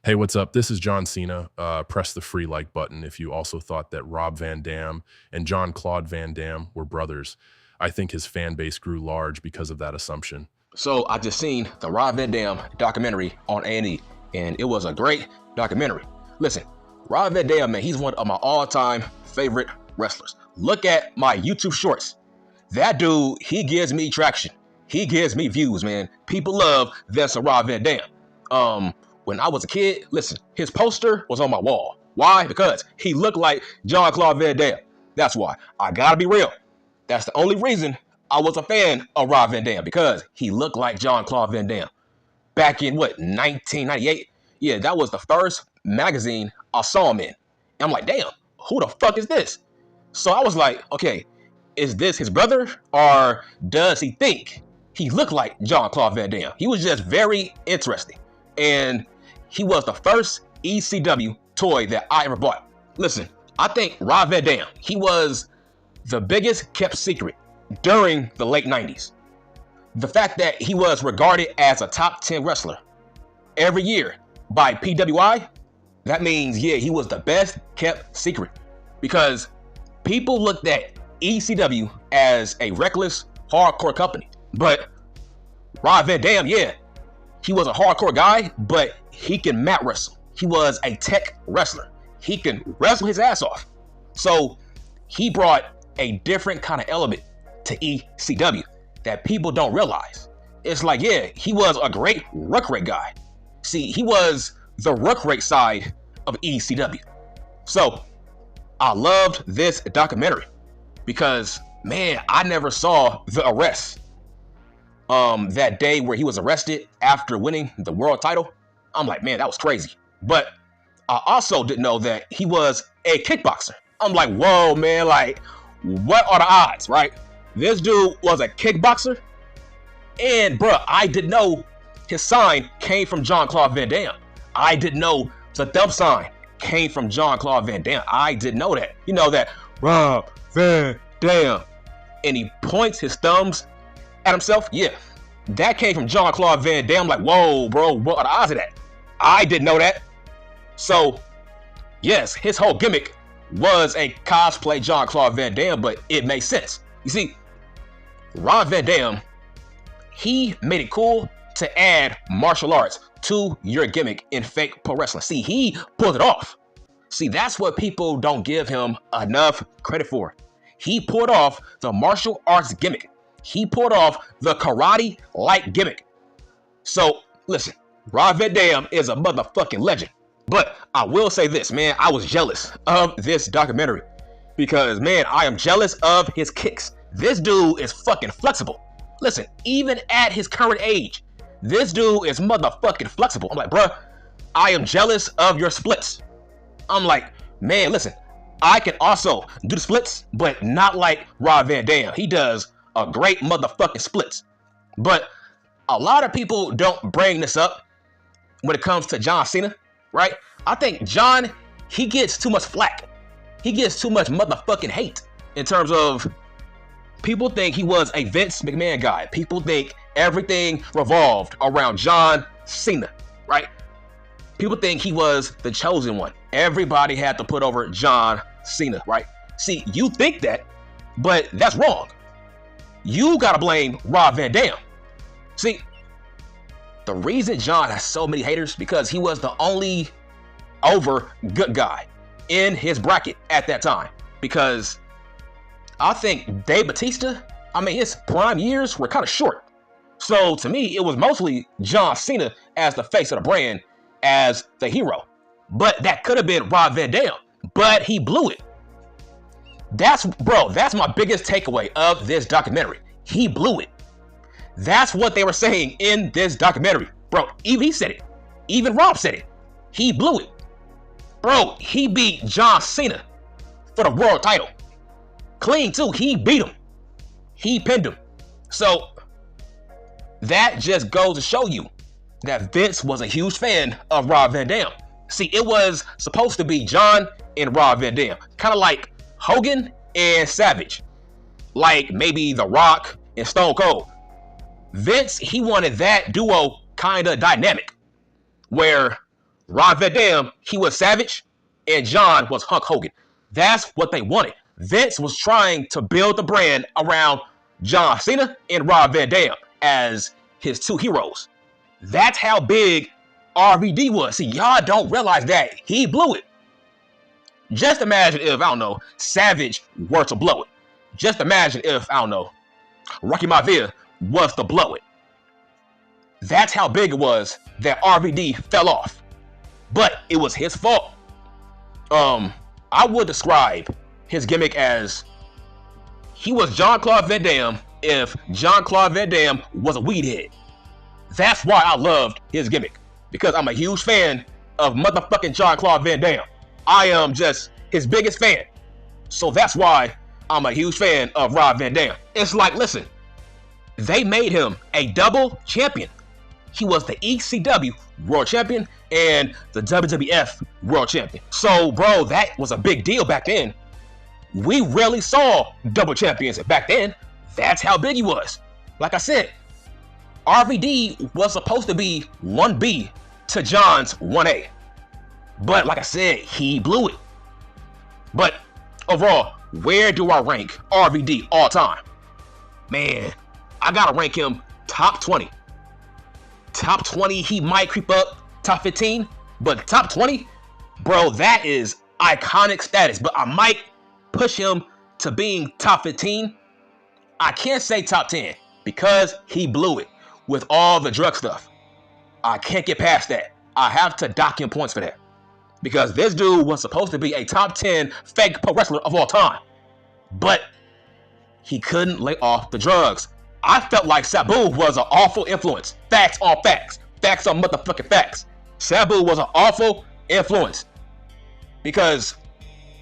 Hey, what's up? This is John Cena. Press the free like button if you also thought that Rob Van Dam and John Claude Van Dam were brothers. I think his fan base grew large because of that assumption. So I just seen the Rob Van Dam documentary on A&E, and it was a great documentary. Listen, Rob Van Dam, man, he's one of my all-time favorite wrestlers. Look at my YouTube shorts. That dude, he gives me traction. He gives me views, man. People love this Rob Van Dam. When I was a kid, listen, his poster was on my wall. Why? Because he looked like John Claude Van Dam. That's why. I gotta be real. That's the only reason I was a fan of Rob Van Dam, because he looked like John Claude Van Dam. Back in, 1998? Yeah, that was the first magazine I saw him in. And I'm like, damn, who the fuck is this? So I was like, okay, is this his brother? Or does he think he looked like John Claude Van Dam? He was just very interesting. And he was the first ECW toy that I ever bought. Listen, I think Rob Van Dam, he was the biggest kept secret during the late 90s. The fact that he was regarded as a top 10 wrestler every year by PWI, that means, yeah, he was the best kept secret, because people looked at ECW as a reckless, hardcore company. But Rob Van Dam, yeah, he was a hardcore guy, but he can mat wrestle. He was a tech wrestler. He can wrestle his ass off. So he brought a different kind of element to ECW that people don't realize. It's like, yeah, he was a great ruck rate guy. See, he was the ruck rate side of ECW. So I loved this documentary because, man, I never saw the arrest. That day where he was arrested after winning the world title. I'm like, man, that was crazy. But I also didn't know that he was a kickboxer. I'm like, whoa, man, like, what are the odds, right? This dude was a kickboxer. And, bruh, I didn't know his sign came from John Claude Van Dam. I didn't know the thumb sign came from John Claude Van Dam. I didn't know that. You know that, Rob Van Dam. And he points his thumbs at himself. Yeah, that came from John Claude Van Dam. Like, whoa, bro, what are the odds of that? I didn't know that. So, yes, his whole gimmick was a cosplay John Claude Van Dam, but it makes sense. You see, Rob Van Dam, he made it cool to add martial arts to your gimmick in fake pro wrestling. See, he pulled it off. See, that's what people don't give him enough credit for. He pulled off the martial arts gimmick. He pulled off the karate-like gimmick. So, listen, Rob Van Dam is a motherfucking legend. But I will say this, man, I was jealous of this documentary because, man, I am jealous of his kicks. This dude is fucking flexible. Listen, even at his current age, this dude is motherfucking flexible. I'm like, bruh, I am jealous of your splits. I'm like, man, listen, I can also do the splits, but not like Rob Van Dam. He does a great motherfucking splits. But a lot of people don't bring this up when it comes to John Cena, right? I think John, he gets too much flack. He gets too much motherfucking hate in terms of people think he was a Vince McMahon guy. People think everything revolved around John Cena, right? People think he was the chosen one. Everybody had to put over John Cena, right? See, you think that, but that's wrong. You gotta blame Rob Van Dam. See, the reason John has so many haters because he was the only over good guy in his bracket at that time. Because I think Dave Bautista, I mean, his prime years were kind of short. So to me, it was mostly John Cena as the face of the brand, as the hero. But that could have been Rob Van Dam, but he blew it. That's my biggest takeaway of this documentary. He blew it. That's what they were saying in this documentary. Bro, even he said it. Even Rob said it. He blew it. Bro, he beat John Cena for the world title. Clean too, he beat him. He pinned him. So, that just goes to show you that Vince was a huge fan of Rob Van Dam. See, it was supposed to be John and Rob Van Dam. Kind of like Hogan and Savage. Like maybe The Rock and Stone Cold. Vince, he wanted that duo kind of dynamic where Rob Van Dam, he was Savage, and John was Hulk Hogan. That's what they wanted. Vince was trying to build the brand around John Cena and Rob Van Dam as his two heroes. That's how big RVD was. See, y'all don't realize that. He blew it. Just imagine if, I don't know, Savage were to blow it. Just imagine if, I don't know, Rocky Maivia was to blow it. That's how big it was that RVD fell off. But it was his fault. I would describe his gimmick as he was Jean-Claude Van Damme if Jean-Claude Van Damme was a weed head. That's why I loved his gimmick. Because I'm a huge fan of motherfucking Jean-Claude Van Damme. I am just his biggest fan. So that's why I'm a huge fan of Rob Van Dam. It's like, listen, they made him a double champion. He was the ECW World Champion and the WWF World Champion. So, bro, that was a big deal back then. We rarely saw double champions back then. That's how big he was. Like I said, RVD was supposed to be 1B to John's 1A. But like I said, he blew it. But overall, where do I rank RVD all time? Man, I gotta rank him top 20. Top 20, he might creep up top 15, but top 20, bro, that is iconic status. But I might push him to being top 15. I can't say top 10 because he blew it with all the drug stuff. I can't get past that. I have to dock him points for that. Because this dude was supposed to be a top 10 fake pro wrestler of all time. But he couldn't lay off the drugs. I felt like Sabu was an awful influence. Facts on facts. Facts on motherfucking facts. Sabu was an awful influence. Because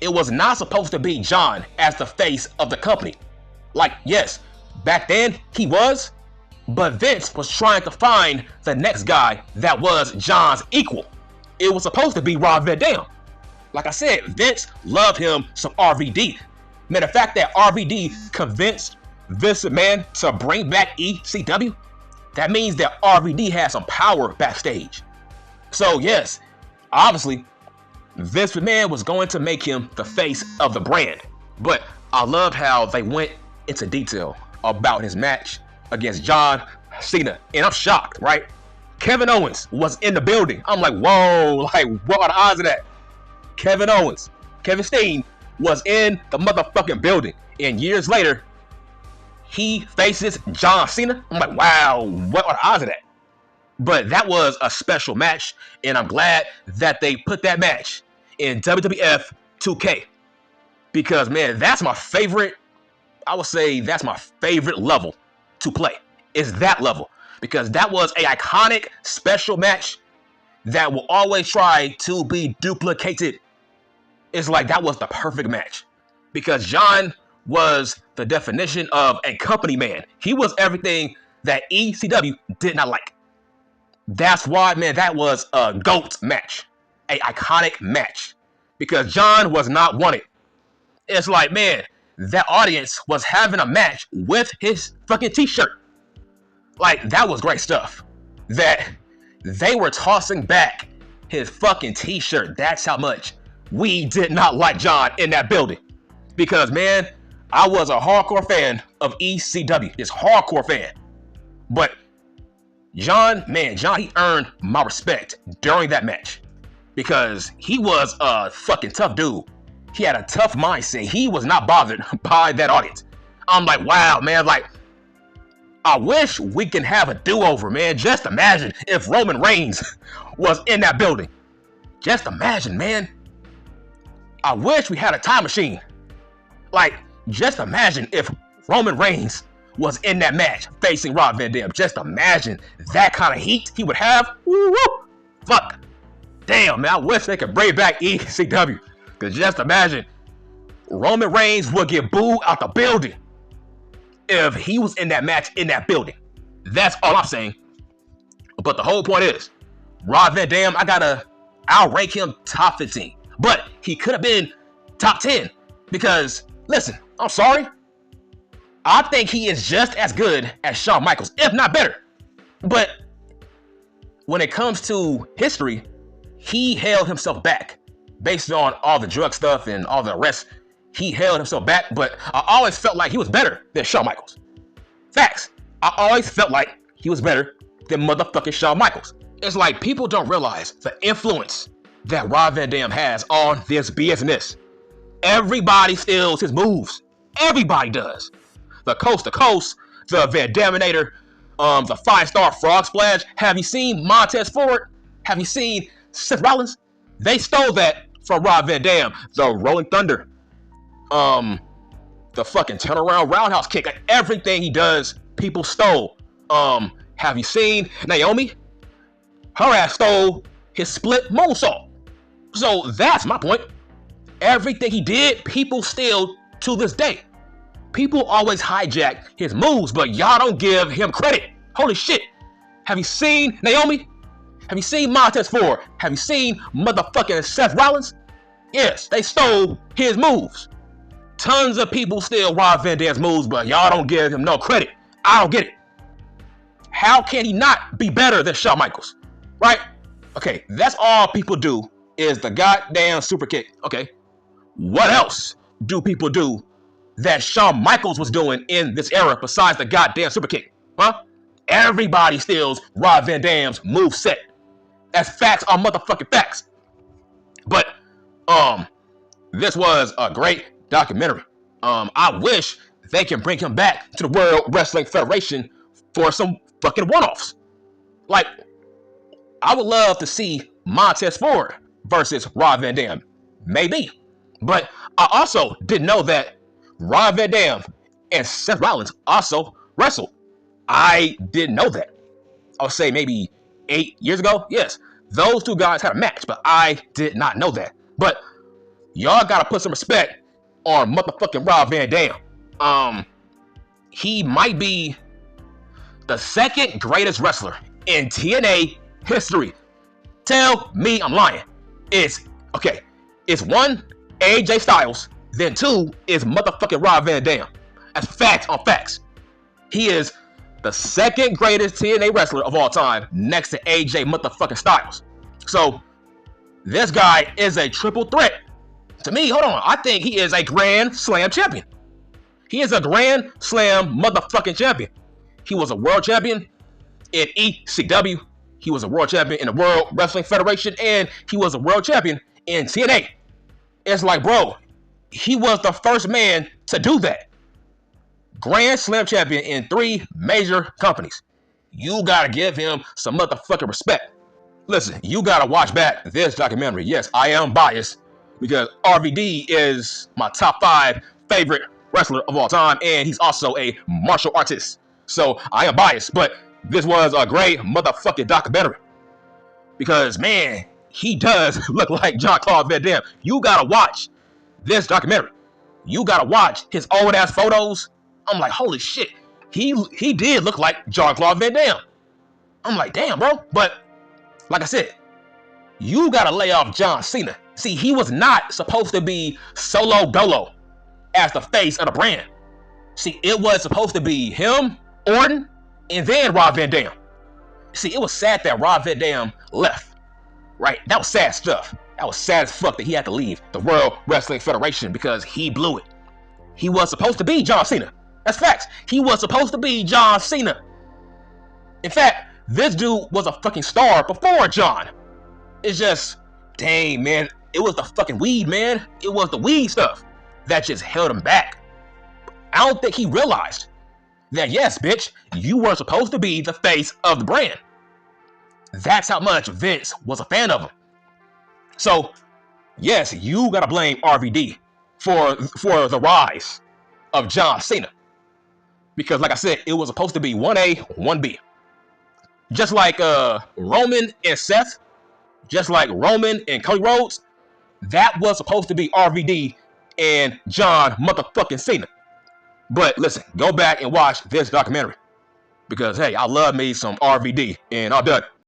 it was not supposed to be John as the face of the company. Like, yes, back then he was. But Vince was trying to find the next guy that was John's equal. It was supposed to be Rob Van Dam. Like I said, Vince loved him some RVD. Matter of fact, that RVD convinced Vince McMahon to bring back ECW. That means that RVD has some power backstage. So yes, obviously, Vince McMahon was going to make him the face of the brand. But I loved how they went into detail about his match against John Cena. And I'm shocked, right? Kevin Owens was in the building. I'm like, whoa, like, what are the odds of that? Kevin Owens, Kevin Steen was in the motherfucking building. And years later, he faces John Cena. I'm like, wow, what are the odds of that? But that was a special match, and I'm glad that they put that match in WWF 2K. Because, man, that's my favorite, I would say that's my favorite level to play, is that level. Because that was an iconic special match that will always try to be duplicated. It's like that was the perfect match. Because John was the definition of a company man. He was everything that ECW did not like. That's why, man, that was a GOAT match. An iconic match. Because John was not wanted. It's like, man, that audience was having a match with his fucking t-shirt. Like, that was great stuff. That they were tossing back his fucking t-shirt. That's how much we did not like John in that building. Because, man, I was a hardcore fan of ECW. Just hardcore fan. But John, he earned my respect during that match. Because he was a fucking tough dude. He had a tough mindset. He was not bothered by that audience. I'm like, wow, man, like, I wish we can have a do-over, man. Just imagine if Roman Reigns was in that building. Just imagine, man. I wish we had a time machine. Like, just imagine if Roman Reigns was in that match facing Rob Van Dam. Just imagine that kind of heat he would have. Woo-woo. Fuck. Damn, man, I wish they could bring back ECW. Because just imagine Roman Reigns would get booed out the building if he was in that match in that building. That's all I'm saying. But the whole point is, Rob Van Dam, I'll rank him top 15. But he could have been top 10. Because, listen, I'm sorry. I think he is just as good as Shawn Michaels, if not better. But when it comes to history, he held himself back based on all the drug stuff and all the arrests. He held himself back, but I always felt like he was better than Shawn Michaels. Facts. I always felt like he was better than motherfucking Shawn Michaels. It's like people don't realize the influence that Rob Van Dam has on this business. Everybody steals his moves. Everybody does. The coast to coast, the Van Daminator, the 5-star frog splash. Have you seen Montez Ford? Have you seen Seth Rollins? They stole that from Rob Van Dam. The Rolling Thunder, the fucking turnaround roundhouse kick. Like, everything he does, people stole. Have you seen Naomi? Her ass stole his split moonsault. So that's my point. Everything he did, people steal to this day. People always hijack his moves, but y'all don't give him credit. Holy shit. Have you seen Naomi? Have you seen Montez Ford? Have you seen motherfucking Seth Rollins? Yes, they stole his moves. Tons of people steal Rob Van Dam's moves, but y'all don't give him no credit. I don't get it. How can he not be better than Shawn Michaels? Right? Okay, that's all people do is the goddamn super kick. Okay, what else do people do that Shawn Michaels was doing in this era besides the goddamn super kick? Huh? Everybody steals Rob Van Dam's move set. That's facts on motherfucking facts. But this was a great documentary. I wish they can bring him back to the World Wrestling Federation for some fucking one-offs. Like, I would love to see Montez Ford versus Rob Van Dam. Maybe. But I also didn't know that Rob Van Dam and Seth Rollins also wrestled. I didn't know that. I would say maybe 8 years ago. Yes, those two guys had a match, but I did not know that. But y'all gotta put some respect on motherfucking Rob Van Dam. He might be the second greatest wrestler in TNA history. Tell me I'm lying. It's one, AJ Styles, then 2 is motherfucking Rob Van Dam. That's facts on facts. He is the second greatest TNA wrestler of all time, next to AJ motherfucking Styles. So this guy is a triple threat. To me, hold on, I think he is a Grand Slam champion. He is a Grand Slam motherfucking champion. He was a world champion in ECW. He was a world champion in the World Wrestling Federation, and he was a world champion in TNA. It's like, bro, he was the first man to do that. Grand Slam champion in 3 major companies. You gotta give him some motherfucking respect. Listen, you gotta watch back this documentary. Yes, I am biased because RVD is my top 5 favorite wrestler of all time, and he's also a martial artist. So I am biased, but this was a great motherfucking documentary. Because, man, he does look like Jean-Claude Van Damme. You gotta watch this documentary. You gotta watch his old ass photos. I'm like, holy shit. He did look like Jean-Claude Van Damme. I'm like, damn, bro. But, like I said, you gotta lay off John Cena. See, he was not supposed to be solo dolo as the face of the brand. See, it was supposed to be him, Orton, and then Rob Van Dam. See, it was sad that Rob Van Dam left. Right? That was sad stuff. That was sad as fuck that he had to leave the World Wrestling Federation because he blew it. He was supposed to be John Cena. That's facts. He was supposed to be John Cena. In fact, this dude was a fucking star before John. It's just, dang, man. It was the fucking weed, man. It was the weed stuff that just held him back. I don't think he realized that, yes, bitch, you were supposed to be the face of the brand. That's how much Vince was a fan of him. So, yes, you gotta blame RVD for the rise of John Cena. Because, like I said, it was supposed to be 1A, 1B. Just like Roman and Seth, just like Roman and Cody Rhodes, that was supposed to be RVD and John motherfucking Cena. But listen, go back and watch this documentary. Because, hey, I love me some RVD, and I'm done.